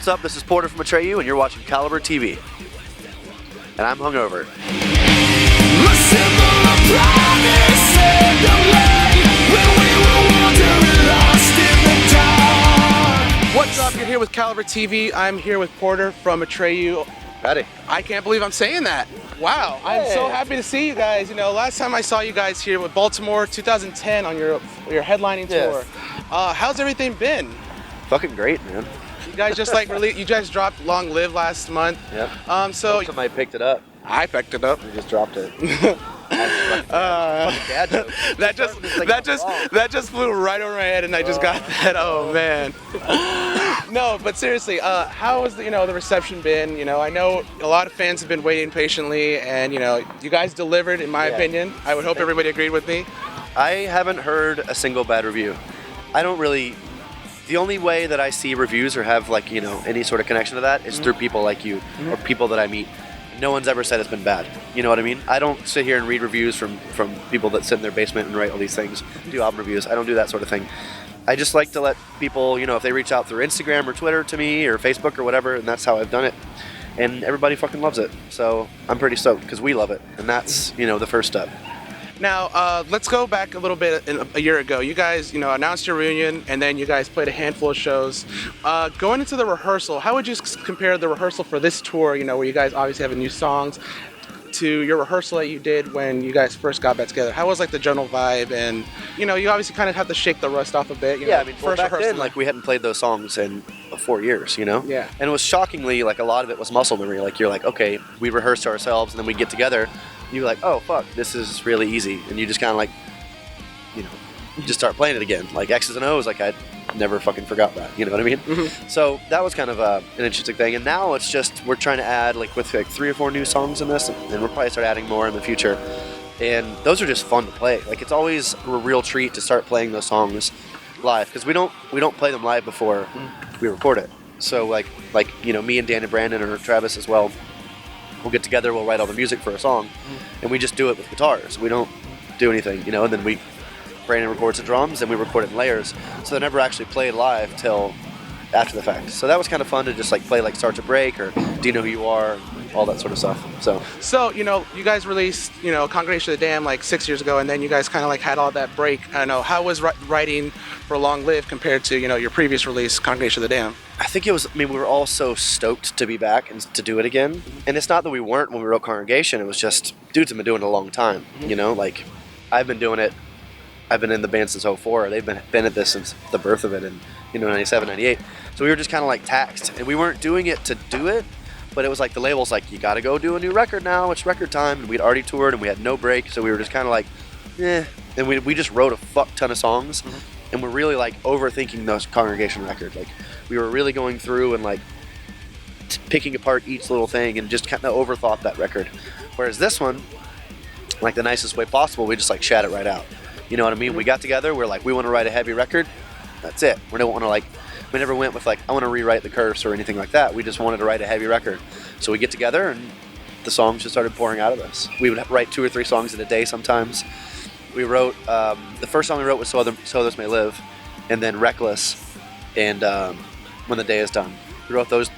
what's up? This is Porter from Atreyu, and you're watching CaliberTV. And I'm hungover. What's up? You're here with CaliberTV. I'm here with Porter from Atreyu. Howdy. I can't believe I'm saying that. Wow, I'm so happy to see you guys. You know, last time I saw you guys here with Baltimore, 2010, on your headlining tour. How's everything been? Fucking great, man. You guys just you guys dropped Long Live last month. Yep. So somebody picked it up. I picked it up. We just dropped it. That just flew right over my head, and I just got that. Oh man. No, but seriously, how has the reception been? You know, I know a lot of fans have been waiting patiently, and you guys delivered, in my opinion. I would hope everybody agreed with me. I haven't heard a single bad review. I don't really. The only way that I see reviews or have any sort of connection to that is through people like you or people that I meet. No one's ever said it's been bad. You know what I mean? I don't sit here and read reviews from people that sit in their basement and write all these things, do album reviews. I don't do that sort of thing. I just like to let people, if they reach out through Instagram or Twitter to me or Facebook or whatever, and that's how I've done it. And everybody fucking loves it. So I'm pretty stoked because we love it. And that's, the first step. Now, let's go back a little bit a year ago. You guys, announced your reunion, and then you guys played a handful of shows. Going into the rehearsal, how would you compare the rehearsal for this tour, where you guys obviously have new songs, to your rehearsal that you did when you guys first got back together? How was the general vibe? And, you obviously kind of have to shake the rust off a bit. Back then, we hadn't played those songs in 4 years, Yeah. And it was shockingly, a lot of it was muscle memory. You're okay, we rehearsed ourselves, and then we get together. You're like, oh, fuck, this is really easy. And you just kind of you just start playing it again. X's and O's, I never fucking forgot that. You know what I mean? Mm-hmm. So that was kind of an interesting thing. And now it's just, we're trying to add, with 3 or 4 new songs in this, and we'll probably start adding more in the future. And those are just fun to play. It's always a real treat to start playing those songs live, because we don't play them live before we record it. So, me and Dan and Brandon, or Travis as well, we'll get together, we'll write all the music for a song, and we just do it with guitars. We don't do anything, and then Brandon records the drums, and we record it in layers. So they're never actually played live till after the fact. So that was kind of fun to just play Start to Break, or Do You Know Who You Are, all that sort of stuff. So you guys released, Congregation of the Damned 6 years ago, and then you guys kind of had all that break. I don't know, how was writing for Long Live compared to, your previous release, Congregation of the Damned? I think it was, we were all so stoked to be back and to do it again. And it's not that we weren't when we wrote Congregation, it was just, dudes have been doing it a long time, I've been doing it, I've been in the band since 2004. They've been at this since the birth of it in, 97, 98. So we were just kind of taxed, and we weren't doing it to do it, but it was the label's you gotta go do a new record now, it's record time, and we'd already toured and we had no break, so we were just kind of and we just wrote a fuck ton of songs, and we're really overthinking those Congregation record. We were really going through and picking apart each little thing and just kind of overthought that record. Whereas this one, the nicest way possible, we just shat it right out. You know what I mean? We got together, we're we want to write a heavy record, that's it. We don't want to we never went with I want to rewrite the Curse or anything like that. We just wanted to write a heavy record. So we get together and the songs just started pouring out of us. We would write 2 or 3 songs in a day sometimes. We wrote, the first song we wrote was So Others May Live, and then Reckless, and When the Day Is Done. We wrote those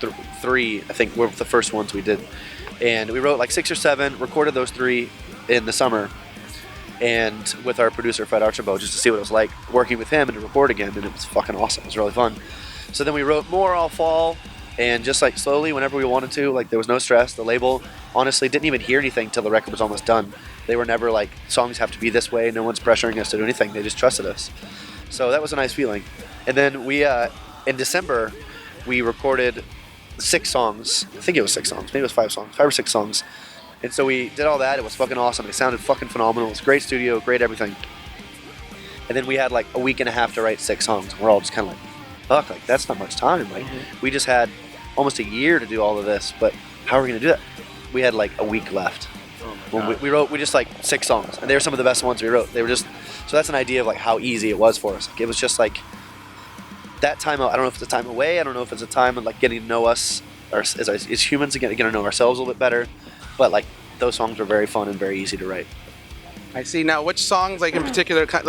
3, I think, were the first ones we did. And we wrote 6 or 7, recorded those 3 in the summer, and with our producer Fred Archibald, just to see what it was like working with him and to record again, and it was fucking awesome. It was really fun. So then we wrote more all fall, and just slowly, whenever we wanted to, there was no stress. The label honestly didn't even hear anything till the record was almost done. They were never songs have to be this way, no one's pressuring us to do anything, they just trusted us. So that was a nice feeling. And then we in December we recorded 6 songs. I think it was 6 songs, maybe it was 5 songs, 5 or 6 songs. And so we did all that. It was fucking awesome. It sounded fucking phenomenal. It was great studio, great everything. And then we had a week and a half to write 6 songs. We're all just kind of fuck, that's not much time. We just had almost a year to do all of this, but how are we going to do that? We had a week left. When we wrote, we just 6 songs, and they were some of the best ones we wrote. They were just, so that's an idea of how easy it was for us. It was just that time. I don't know if it's a time away. I don't know if it's a time of getting to know us as humans, getting to know ourselves a little bit better. But those songs were very fun and very easy to write. I see. Now, which songs in particular took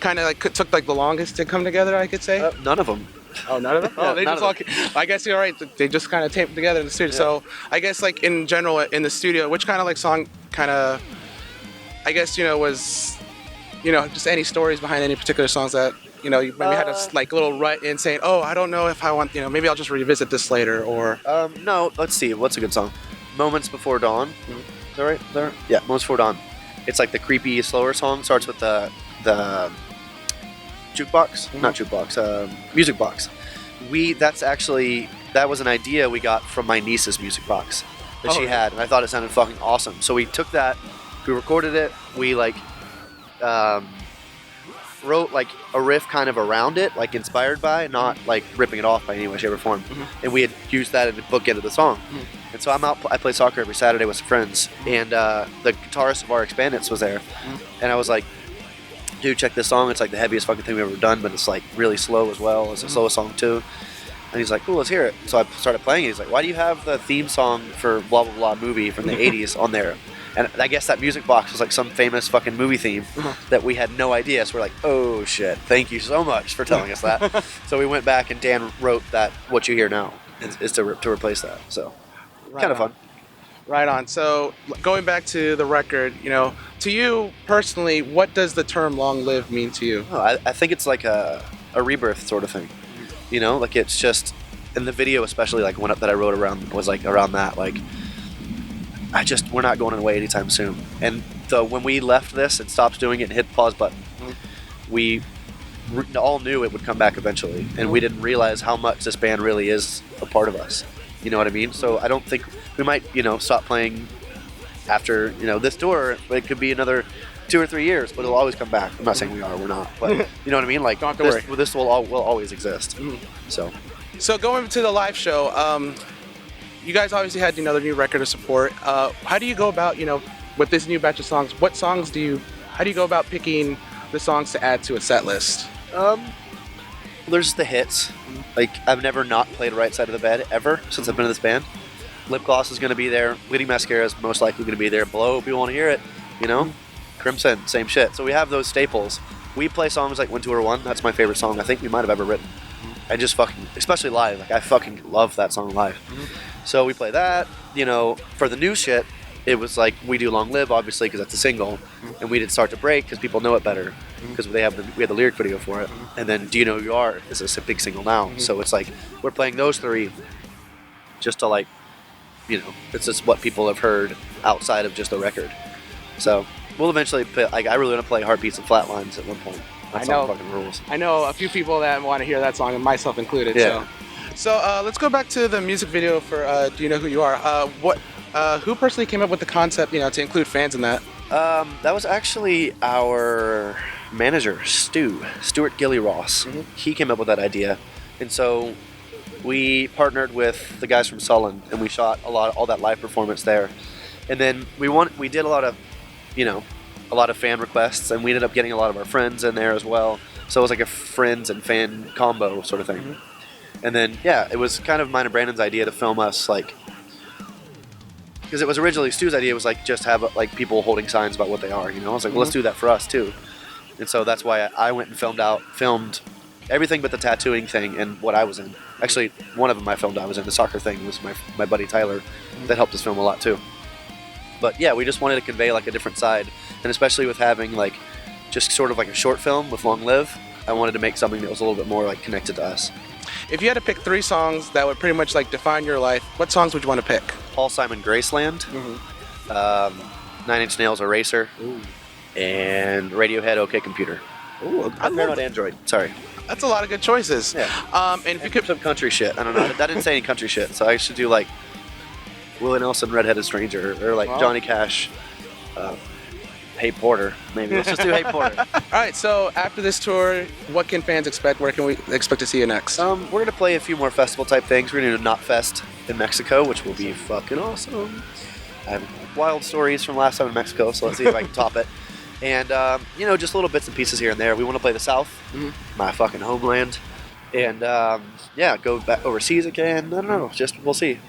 the longest to come together? I could say none of them. Oh, none of them. Yeah, Oh, they none just of all. I guess you're right. They just kind of taped together in the studio. Yeah. So I guess like in general in the studio, which kind of like song kind of, I guess was, just any stories behind any particular songs that you maybe had a like little rut in saying, oh, I don't know if I want, maybe I'll just revisit this later or. No, let's see. What's a good song? Moments Before Dawn. Mm-hmm. Is that right? There. Yeah, Moments Before Dawn. It's like the creepy, slower song. Starts with the jukebox, not jukebox, music box. That was an idea we got from my niece's music box that she had, and I thought it sounded fucking awesome. So we took that, we recorded it, we like wrote like a riff kind of around it, like inspired by, not like ripping it off by any way, shape, or form. And we had used that in the book into the song. And so I'm out. I play soccer every Saturday with some friends, and the guitarist of our Expandants was there, and I was like, dude, check this song. It's like the heaviest fucking thing we've ever done, but it's like really slow as well. It's a slow song too. And he's like, cool, let's hear it. So I started playing it. He's like, why do you have the theme song for blah, blah, blah movie from the 80s on there? And I guess that music box was like some famous fucking movie theme that we had no idea. So we're like, oh shit, thank you so much for telling us that. So we went back and Dan wrote that, what you hear now, is to replace that. So kind of fun. Right on. So going back to the record, to you personally, what does the term long live mean to you? Oh, I think it's like a rebirth sort of thing. Like it's just, in the video especially, like one that I wrote around was like around that, like we're not going away anytime soon. And when we left this and stopped doing it and hit the pause button, we all knew it would come back eventually, and we didn't realize how much this band really is a part of us. You know what I mean? So I don't think we might, stop playing after, this tour. It could be another 2 or 3 years, but it'll always come back. I'm not saying we're not, but you know what I mean? Like, don't have to worry. This will always exist. So going to the live show, you guys obviously had another new record to support. How do you go about, with this new batch of songs? How do you go about picking the songs to add to a set list? There's the hits. Like, I've never not played Right Side of the Bed ever since I've been in this band. Lip Gloss is going to be there. Bleeding Mascara is most likely going to be there. Blow, if you want to hear it, Crimson, same shit. So we have those staples. We play songs like When Tour One. That's my favorite song I think we might have ever written. I just especially live. Like, I fucking love that song live. So we play that. For the new shit, it was like we do Long Live, obviously, because that's a single, and we did Start to Break because people know it better because we had the lyric video for it. And then Do You Know Who You Are is a big single now. So it's like we're playing those three just to like, it's just what people have heard outside of just the record. So we'll eventually play, like, I really want to play Heartbeats and Flatlines at one point. That song fucking rules. I know a few people that want to hear that song, and myself included. Yeah. So let's go back to the music video for Do You Know Who You Are? Who personally came up with the concept, to include fans in that? That was actually our manager, Stuart Gilly Ross. He came up with that idea. And so we partnered with the guys from Sullen, and we shot all that live performance there. And then we did a lot of fan requests, and we ended up getting a lot of our friends in there as well. So it was like a friends and fan combo sort of thing. And then, it was kind of mine and Brandon's idea to film us, like, because it was originally Stu's idea was like just have like people holding signs about what they are, I was like, well, let's do that for us too. And so that's why I went and filmed everything but the tattooing thing and what I was in. Actually, one of them I filmed I was in. The soccer thing was my buddy Tyler that helped us film a lot too. But yeah, we just wanted to convey like a different side, and especially with having like just sort of like a short film with Long Live, I wanted to make something that was a little bit more like connected to us. If you had to pick 3 songs that would pretty much like define your life, what songs would you want to pick? Paul Simon, Graceland, 9 Inch Nails, Eraser, and Radiohead, OK Computer. Ooh, Paranoid Android. Sorry. That's a lot of good choices. Yeah. And if you could some country shit, I don't know. That didn't say any country shit, so I should do like Willie Nelson, Redheaded Stranger, or like Johnny Cash, Hey Porter. Maybe let's just do Hey Porter. All right. So after this tour, what can fans expect? Where can we expect to see you next? We're gonna play a few more festival type things. We're gonna do Knot Fest in Mexico, which will be fucking awesome. I have wild stories from last time in Mexico, so let's see if I can top it. And just little bits and pieces here and there. We want to play the South, my fucking homeland, and go back overseas again. I don't know. Just we'll see.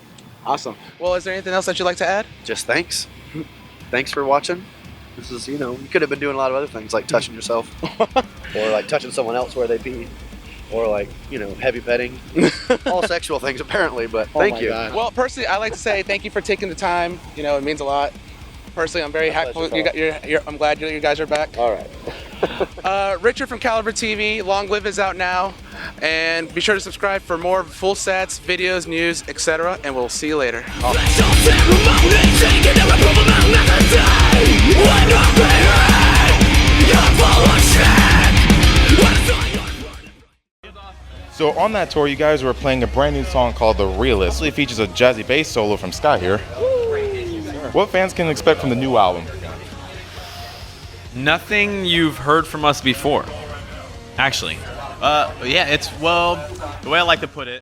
Awesome. Well, is there anything else that you'd like to add? Just thanks. Thanks for watching. This is, you could have been doing a lot of other things like touching yourself or like touching someone else where they be. or like, you know, heavy petting. All sexual things apparently, but Oh thank my you. God. Well, personally, I like to say thank you for taking the time. You know, it means a lot. Personally, I'm very happy. I'm glad you guys are back. All right. Richard from CaliberTV, Long Live is out now. And be sure to subscribe for more full sets, videos, news, etc. And we'll see you later. So on that tour, you guys were playing a brand new song called The Realist. It features a jazzy bass solo from Scott here. What fans can expect from the new album? Nothing you've heard from us before, actually. Yeah, it's, well, the way I like to put it,